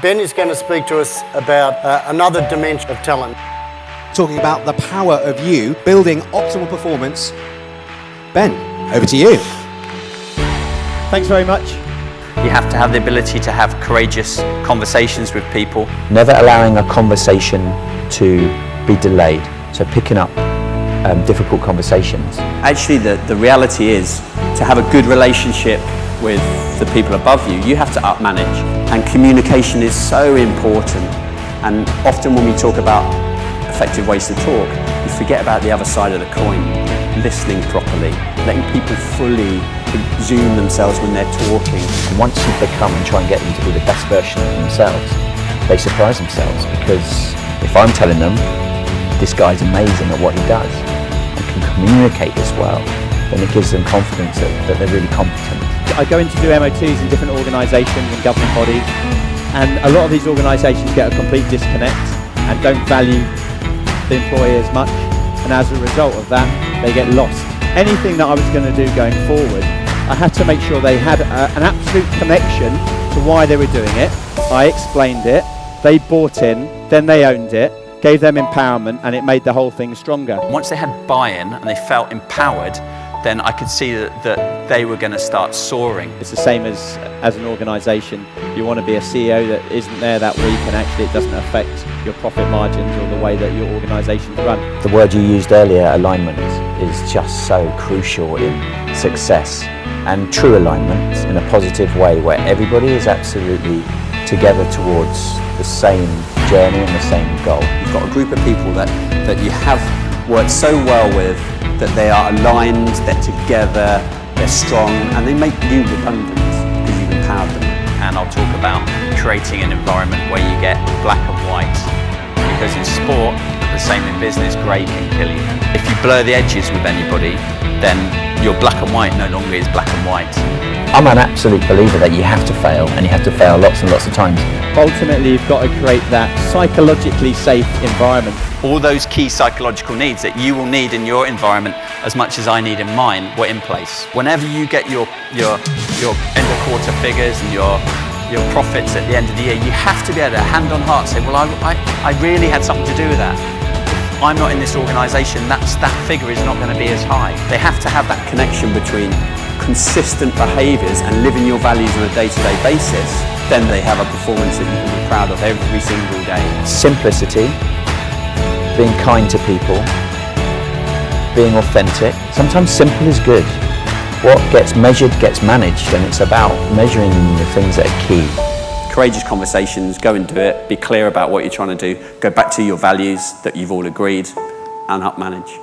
Ben is going to speak to us about another dimension of talent. Talking about the power of you building optimal performance. Ben, over to you. Thanks very much. You have to have the ability to have courageous conversations with people. Never allowing a conversation to be delayed. So picking up difficult conversations. Actually, the reality is to have a good relationship with the people above you, you have to up-manage. And communication is so important. And often when we talk about effective ways to talk, you forget about the other side of the coin. Listening properly, letting people fully exhume themselves when they're talking. And once you become and try and get them to be the best version of themselves, they surprise themselves, because if I'm telling them this guy's amazing at what he does and can communicate this well, then it gives them confidence that they're really competent. I go in to do MOTs in different organisations and governing bodies, and a lot of these organisations get a complete disconnect and don't value the employee as much, and as a result of that they get lost. Anything that I was going to do going forward, I had to make sure they had an absolute connection to why they were doing it. I explained it, they bought in, then they owned it, gave them empowerment, and it made the whole thing stronger. Once they had buy-in and they felt empowered, then I could see that they were going to start soaring. It's the same as an organisation. You want to be a CEO that isn't there that week and actually it doesn't affect your profit margins or the way that your organisation's run. The word you used earlier, alignment, is just so crucial in success. And true alignment in a positive way, where everybody is absolutely together towards the same journey and the same goal. You've got a group of people that you have worked so well with, that they are aligned, they're together, they're strong, and they make you redundant because you've empowered them. And I'll talk about creating an environment where you get black and white, because in sport, the same in business, grey can kill you. If you blur the edges with anybody, then your black and white no longer is black and white. I'm an absolute believer that you have to fail, and you have to fail lots and lots of times. Ultimately, you've got to create that psychologically safe environment. All those key psychological needs that you will need in your environment as much as I need in mine were in place. Whenever you get your end of quarter figures and your profits at the end of the year, you have to be able to, hand on heart, say, well, I really had something to do with that. If I'm not in this organisation, that figure is not going to be as high. They have to have that connection between consistent behaviours and living your values on a day-to-day basis. Then they have a performance that you can be proud of every single day. Simplicity, being kind to people, being authentic. Sometimes simple is good. What gets measured gets managed, and it's about measuring the things that are key. Courageous conversations, go and do it, be clear about what you're trying to do, go back to your values that you've all agreed, and up manage.